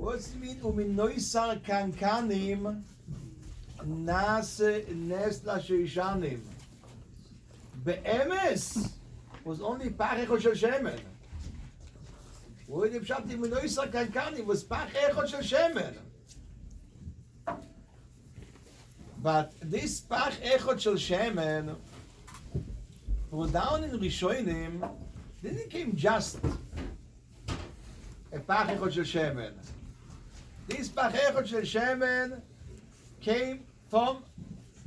What's it mean? Uminoisar kankanim nas la sheishanim. Be'emes was only pach echot shel shemen. What if Shabti Uminoisar kankanim was pach echot shel shemen? But this pach echot shel shemen, for down in Rishonim, didn't came just a pach echot shel shemen. This pach echot shel shemen came from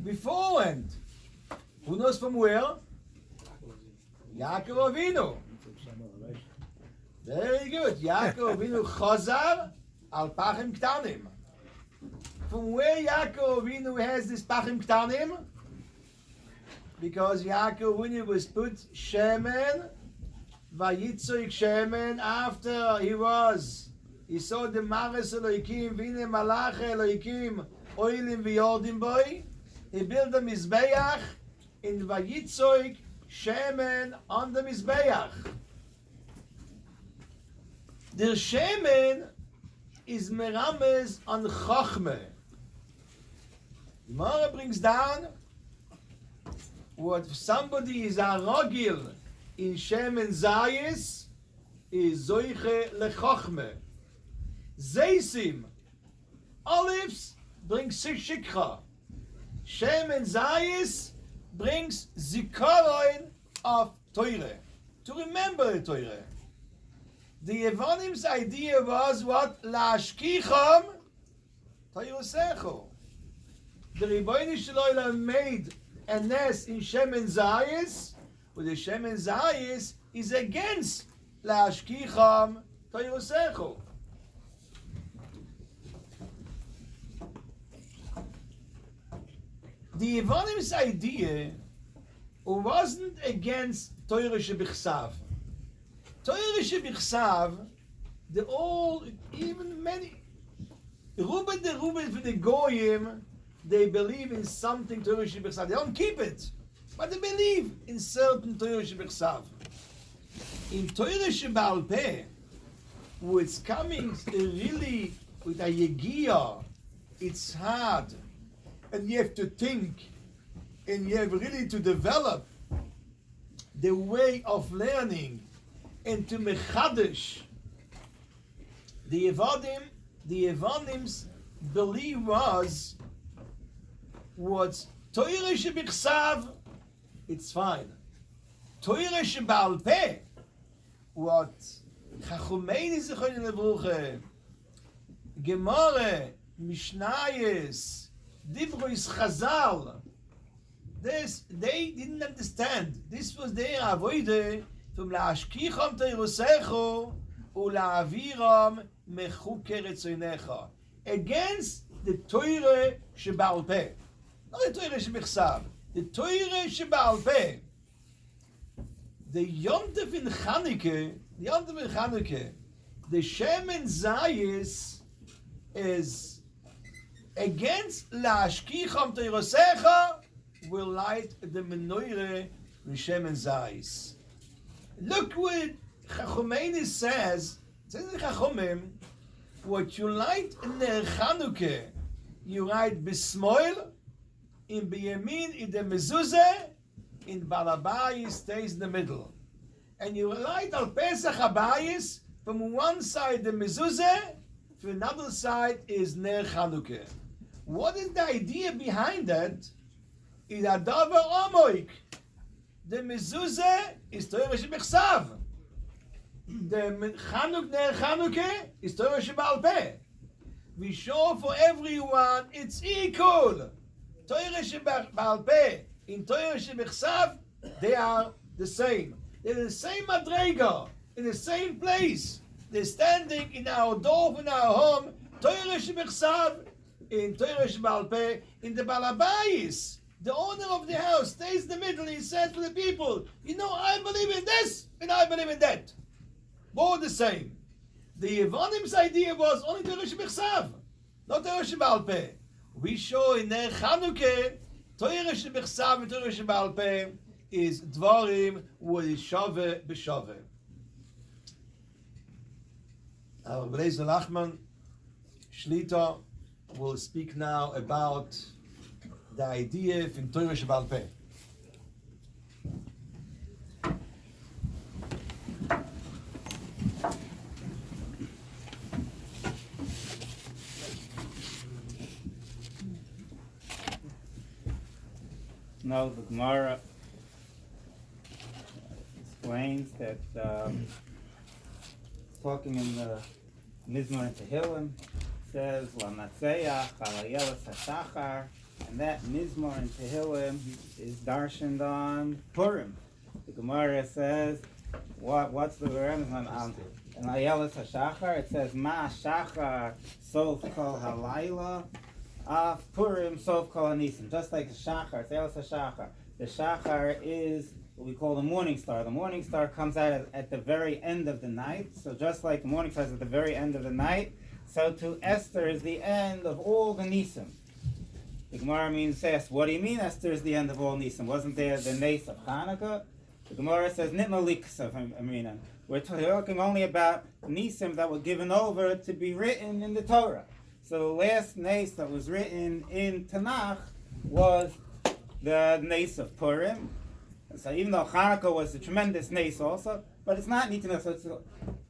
beforehand. Who knows from where? Yaakov Avinu. Very good. Yaakov Avinu chazar al pachim ktanim. From where Yaakov Avinu has this pachim ktanim? Because Yaakov Avinu was put shemen, vayitzoik shemen, after he saw the mares Elohikim, vine malach Elohikim, oilim v'yordim boy. He built the mizbeach in vayitzoik shemen on the mizbeach. The shemen is merames on chochmeh. Gemara brings down what somebody is a rogil in shemen zayis is zoiche lechochmeh. Zeisim, olives brings shikha. Shemen zayis brings zikaron of Torah, to remember the Torah. The Yevanim's idea was what? Lashkicham Torah. The Rebbeinu Shalom made a nest in Shemen Zayis, but the Shemen Zayis is against Lashkicham Torah. The Yevanim's idea wasn't against Torah Shebichsav. Torah Shebichsav, the all, even many, Ruben for the Goyim, they believe in something Torah Shebichsav. They don't keep it, but they believe in certain Torah Shebichsav. In Torah Shebaal Peh, where it's coming really with a yegia, it's hard, and you have to think, and you have really to develop the way of learning and to mechadish. The Yevanim's belief was what Torah shebichsav, it's fine. Torah shebaal peh, what Chachumeini Zichronim Levruche, Gemara, Mishnayos, Divrois Chazal, this they didn't understand. This was their avoide from laashkicham teirosecho ulaaviram mechuker etzoinecha, against the Torah shebaal peh, not the Torah shebichsav, the Torah shebaal peh. The Yontif in Chanukah, the Shemen Zayis is against laashkicham teirosecha, will light the menorah with Shemen Zayis. Look what Chachumeini says. It says in Chachumim, what you light in Ner Chanukah, you light Bismoil, in Biyamin, in the mezuzah, in Balabayis stays in the middle. And you light al Pesach Habayis, from one side the mezuzah, from another side is Ner Chanukah. What is the idea behind that? Is a davar amoik. The mezuzah is Torah shebichsav. The Ner Chanukah is Torah shebaal peh. We show for everyone it's equal. Torah shebaal peh in Torah shebichsav, they are the same. They're the same madrega, in the same place. They're standing in our door, in our home. Torah shebichsav in Torah shebaal peh, in the balabayis. The owner of the house stays in the middle. He says to the people, you know, I believe in this and I believe in that. Both the same. The Yevanim's idea was only Torah shebichsav, not Torah shebaal peh. We show in Ner Chanukah, Torah shebichsav and Torah shebaal peh is dvarim what is shave b'shave. Our Blazer Lachman Shlita will speak now about the idea in Torah shel Peh. No, the Gemara explains that talking in the Mizmor and Tehillim says Lamatzeach Alayelas HaShachar, and that Mizmor and Tehillim is darshaned on Purim. The Gemara says, what's the Remez on Alayelas HaShachar? It says Ma Shachar Sof Kol Halayla. Purim Sof Kol Anisim, just like the Shachar, it's Elas HaShachar. The Shachar is what we call the morning star. The morning star comes out at the very end of the night. So just like the morning star is at the very end of the night, so to Esther is the end of all the Nisim. The Gemara says, what do you mean Esther is the end of all Nisim? Wasn't there the Nes of Chanukah? The Gemara says, Nitma Liksav Amrina. We're talking only about Nisim that were given over to be written in the Torah. So the last Nes that was written in Tanakh was the Nes of Purim. So even though Chanukah was a tremendous Nes also, but it's not neat enough.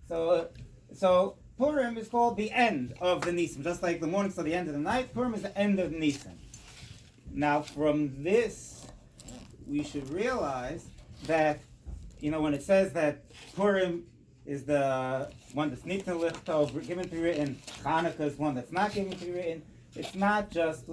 So Purim is called the end of the Nisim. Just like the morning to the end of the night, Purim is the end of the Nisim. Now from this, we should realize that, when it says that Purim is the one that's nitna lichtov, given to be written, Chanukah is one that's not given to be written, it's not just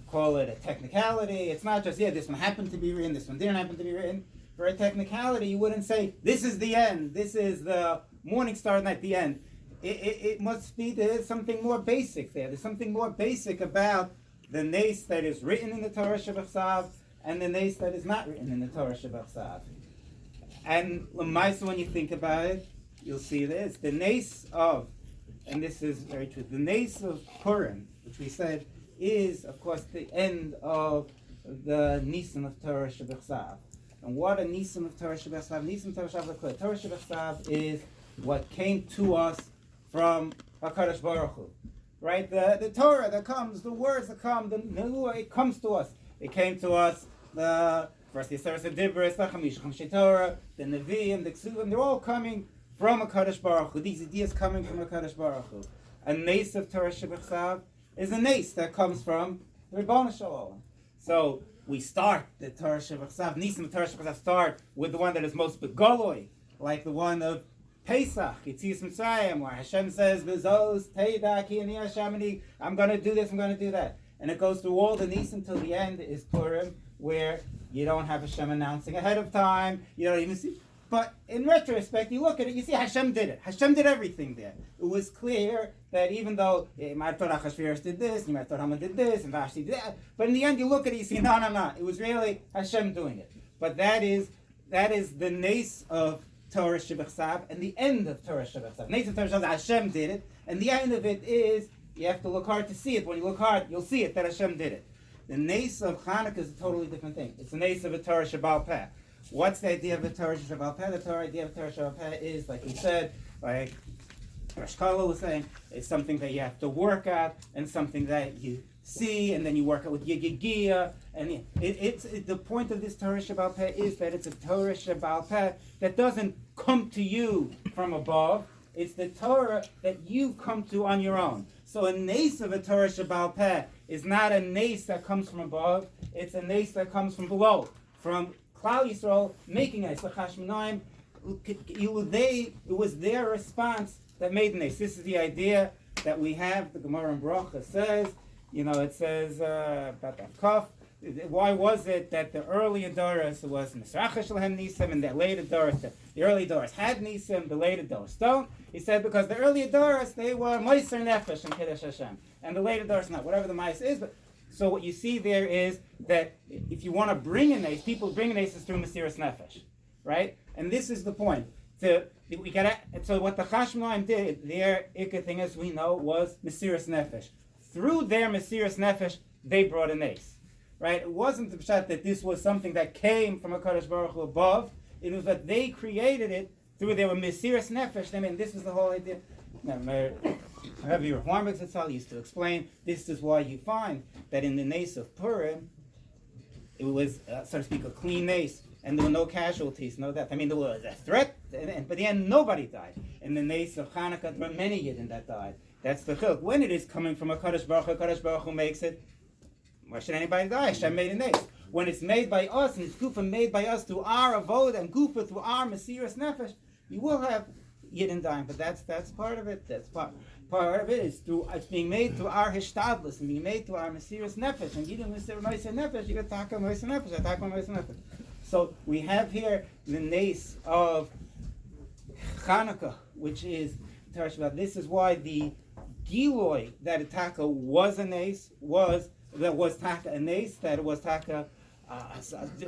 call it a technicality, it's not just, this one happened to be written, this one didn't happen to be written. For a technicality, you wouldn't say, this is the end, this is the morning star night, the end. It must be, there's something more basic there. There's something more basic about the nes that is written in the Torah Shebachsav and the nes that is not written in the Torah Shebachsav. And L'maisa, when you think about it, you'll see this. The nes of, and this is very true, the nes of Purim, which we said is, of course, the end of the Nisim of Torah Shebachsav. And what a Nisim of Torah Shebachsav? Nisim Torah Shebachsav. Torah Shebachsav is what came to us from HaKadosh Baruch Hu. Right? The Torah that comes, the words that come, the Neluah, it comes to us. It came to us, the first the Yisrael Dibros, the Chamish Torah, the Nevi'im, the Ksuvim, they're all coming from HaKadosh Baruch Hu. These ideas coming from HaKadosh Baruch Hu. A nes of Torah Shebachsav is a nes that comes from the Ribbon Shalom. So we start the Torah Shebachsav, Nisim of Torah Shebachsav start with the one that is most begoloi, like the one of Pesach, Yetzias Mitzrayim, where Hashem says, "V'zos teidaki ani Hashem," I'm going to do this, I'm going to do that. And it goes through all the Nisim till the end is Purim, where you don't have Hashem announcing ahead of time, you don't even see. But in retrospect, you look at it, you see Hashem did it. Hashem did everything there. It was clear that even though you might have thought Achashverosh did this, you might have thought Haman did this, and Vashti did that, but in the end you look at it, you see, no. It was really Hashem doing it. But that is the nes of Torah Shebachsav and the end of Torah Shebachsav. Nes of Torah Shebachsav, Hashem did it, and the end of it is, you have to look hard to see it. When you look hard, you'll see it, that Hashem did it. The nes of Chanukah is a totally different thing. It's the nes of a Torah Shebal Peh. What's the idea of a Torah Shebal Peh? The Torah idea of Torah Shebal Peh is, like we said, like Rosh Kollel was saying, it's something that you have to work at, and something that you see, and then you work out with Yigigia, and it's the point of this Torah Shebal Peh is that it's a Torah Shebal Peh that doesn't come to you from above. It's the Torah that you've come to on your own. So a nes of a Torah Shebal Peh is not a nes that comes from above. It's a nes that comes from below, from Klal Yisrael making a nes. It was their response that made the nes. This is the idea that we have. The Gemara in Bracha says, it says about that kaf. Why was it that the earlier Doros was Nisracha Shalhem Nisim and the later Doros, the early Doros had Nisim, the later Doros don't? He said because the earlier Doros, they were Moiser Nefesh and Kiddush Hashem, and the later Doros not, whatever the Mais is. But so what you see there is that if you want to bring a nes, people bring a nes through Mesiras Nefesh, right? And this is the point. So what the Chashmonaim did, their ikka thing, as we know, was Mesiras Nefesh. Through their Mesiras Nefesh, they brought a nes. Right? It wasn't the pshat that this was something that came from HaKadosh Baruch Hu above. It was that they created it through their Mesiras Nefesh. I mean, this is the whole idea. Rabbi Yehuda Zatzal used to explain, this is why you find that in the Nes of Purim, it was, so to speak, a clean Nes, and there were no casualties, no death. I mean, there was a threat, but in the end, nobody died. In the Nes of Chanukah, there were many Yidden that died. That's the chiluk. When it is coming from a Kadosh Baruch Hu makes it, why should anybody die? Hashem made a Nes. When it's made by us, and it's Gufa made by us through our Avod, and Gufa through our Mesiras Nefesh, you will have Yidden dying, but that's part of it. That's part of it is through it's being made through our Hishtadlus, and being made through our Mesiras Nefesh, and Yidden Mesiras Nefesh, you get Taka Mesiras Nefesh, Taka Mesiras Nefesh. So we have here the Nes of Chanukah, which is this is why the Giloi that Taka was a Nes was Taka a Nes, that it was Taka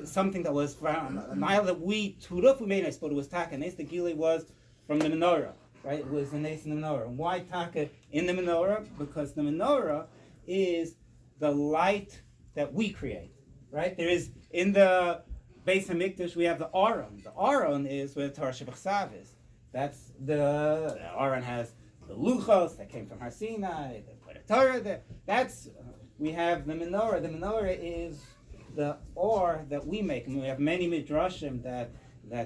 something that was from Nile that we Turuf we made Nes, but it was Taka Nes. The Giloi was from the menorah, right? It was the Nes in the menorah. And why Taka in the menorah? Because the menorah is the light that we create, right? There is in the Beis Hamikdash we have the Aron. The Aron is where the Torah Shebachsav is. That's the Aron has the Luchos that came from Har Sinai. They put a Torah there. We have the menorah. The menorah is the or that we make, and we have many midrashim that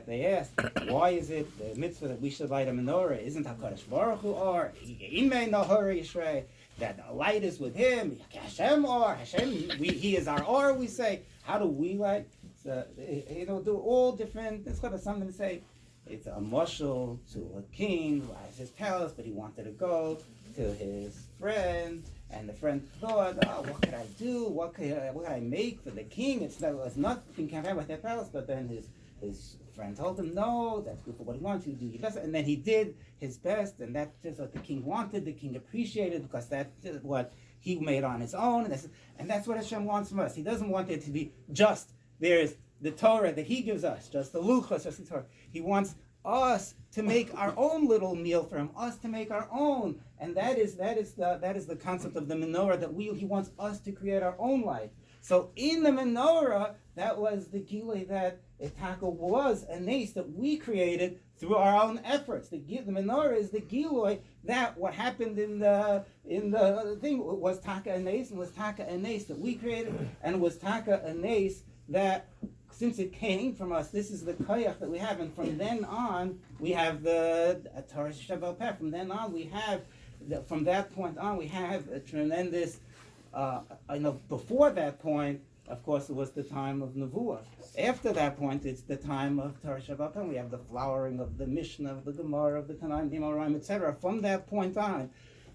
they ask, why is it the mitzvah that we should light a menorah? Isn't HaKadosh Baruch Hu or Imei Nahor Yishrei, that the light is with him? Hashem or Hashem, he is our or. We say, how do we light? So, do all different. It's got something to say. It's a mashal to a king who has his palace, but he wanted to go to his friend, and the friend thought, what could I do? What could I make for the king? It's nothing can happen with that palace. But then his friend told him, no, that's good for what he wants you to do. He does it. And then he did his best, and that's just what the king wanted. The king appreciated, because that's what he made on his own. And that's what Hashem wants from us. He doesn't want it to be just, there's the Torah that he gives us, just the Luchos, just the Torah. He wants us to make our own little meal for him, us to make our own. And that is the concept of the menorah, that he wants us to create our own light. So in the menorah, that was the Gilui that Itaka was a Nes that we created through our own efforts. The menorah is the Gilui that what happened in the thing was Taka a Nes, and was Taka a Nes that we created, and was Taka a Nes that since it came from us, this is the koyach that we have, and from then on we have the Torah Shabbat Peh. From then on we have, from that point on we have a tremendous. Before that point, of course, it was the time of Nevuah. After that point, it's the time of Torah Shabbat Peh. We have the flowering of the Mishnah, of the Gemara, of the Tanaim, the Amoraim, etc. From that point on,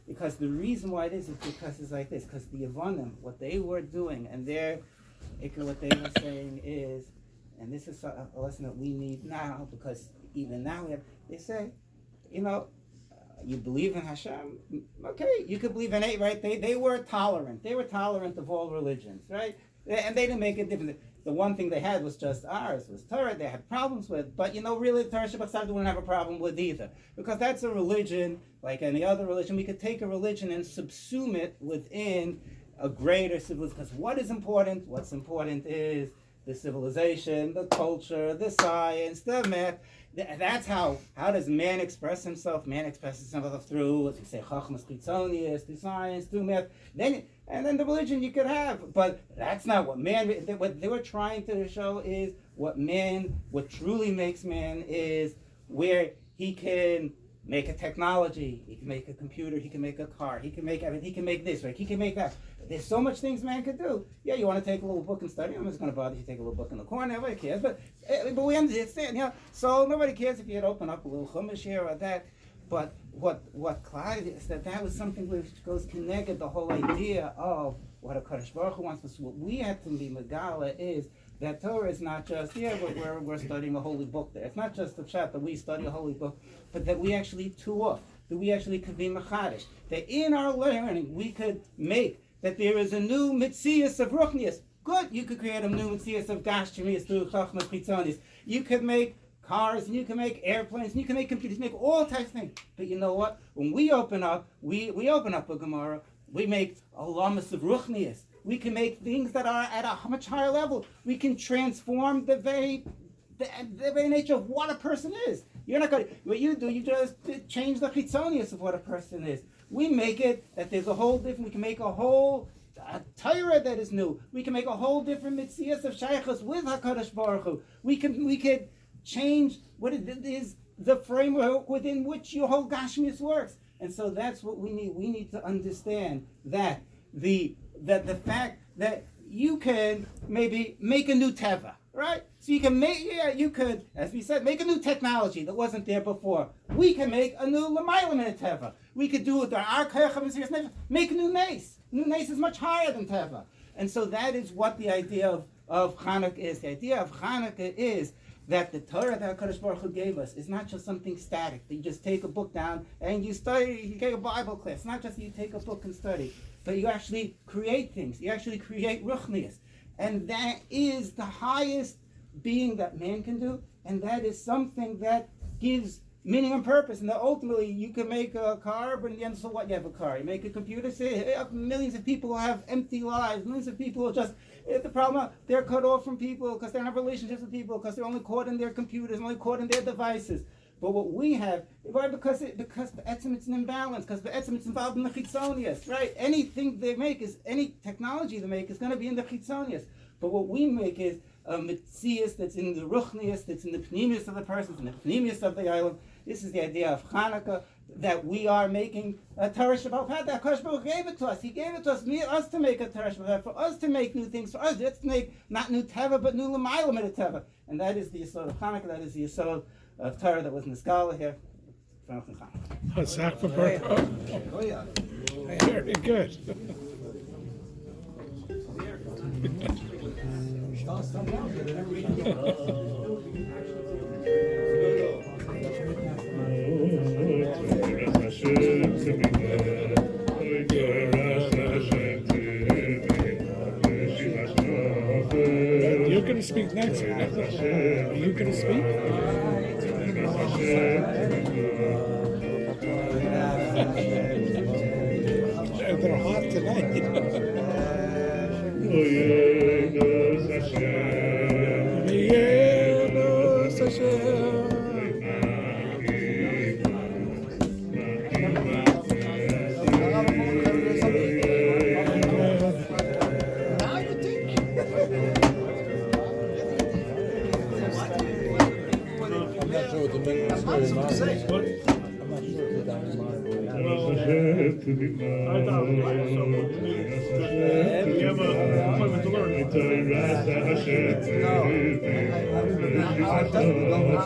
because the reason why it is because it's like this, because the Yevonim, what they were doing, and what they were saying is, and this is a lesson that we need now, because even now they say, you believe in Hashem, okay, you could believe in it, right? They were tolerant. They were tolerant of all religions, right? And they didn't make it different. The one thing they had was just ours, was Torah. They had problems with, but really, Torah Shabbat they wouldn't have a problem with either, because that's a religion like any other religion. We could take a religion and subsume it within a greater civilization. Because what is important? What's important is the civilization, the culture, the science, the math. That's how does man express himself? Man expresses himself through, as we say, chachmas chitzonius, through science, through math. Then the religion you could have, but that's not what man. What they were trying to show is what truly makes man is where he can make a technology, he can make a computer, he can make a car, he can make everything, he can make this, right? He can make that. There's so much things man could do. Yeah, you want to take a little book and study? I'm just going to bother you to take a little book in the corner. Nobody cares. But we understand, so nobody cares if you had open up a little chumash here or that. But what Clyde is that was something which goes connected the whole idea of what a Kadosh Baruch Hu wants us. What we have to be megala is that Torah is not just, we're studying a holy book there. It's not just the chat that we study a holy book, but that we actually that we actually could be mechadish. That in our learning we could make that there is a new mitzias of ruchnias. Good, you could create a new mitzias of gashmias through chachmas chitzonis. You could make cars, and you can make airplanes, and you can make computers, make all types of things. But you know what? When we open up, we open up a Gemara, we make a lamas of ruchnias. We can make things that are at a much higher level. We can transform the very the very nature of what a person is. You're not going to, what you do, you just change the chitzonius of what a person is. We make it that there's a whole different, we can make a whole Torah that is new. We can make a whole different mitzias of shaychus with HaKadosh Baruch Hu. We could change what it is, the framework within which your whole Gashmius works. And so that's what we need. We need to understand that the fact that you can maybe make a new teva, right? So you can you could, as we said, make a new technology that wasn't there before. We can make a new Lamaila teva. We could do it, make a new nace. New nace is much higher than teva. And so that is what the idea of Chanukah is. The idea of Chanukah is that the Torah that HaKadosh Baruch Hu gave us is not just something static, that you just take a book down and you study, you take a Bible class. It's not just that you take a book and study, but you actually create things. You actually create ruchnius. And that is the highest being that man can do, and that is something that gives meaning and purpose. And that ultimately you can make a car, but in the end, so what? You have a car. You make a computer, say millions of people will have empty lives. Millions of people will just, the problem, they're cut off from people because they don't have relationships with people, because they're only caught in their computers, only caught in their devices. But what we have, why? Because the etzem it's an imbalance, because the etzem it's involved in the chitzonius, right? Anything they make any technology they make is going to be in the chitzonius. But what we make is a mitzias that's in the ruchnius, that's in the pneumius of the person, in the pneumius of the island. This is the idea of Chanukah, that we are making a Torah Shabbat Pad. That HaKadosh Baruch Hu gave it to us. He gave it to us, us to make a Torah Shabbat, for us to make new things, for us to make not new teva, but new l'mayla mit teva. And that is the yesod of Chanukah. That is the yesod of Torah that was in the scholar here. Very good. You're going to speak next. Are you going to speak? They're hot tonight. No.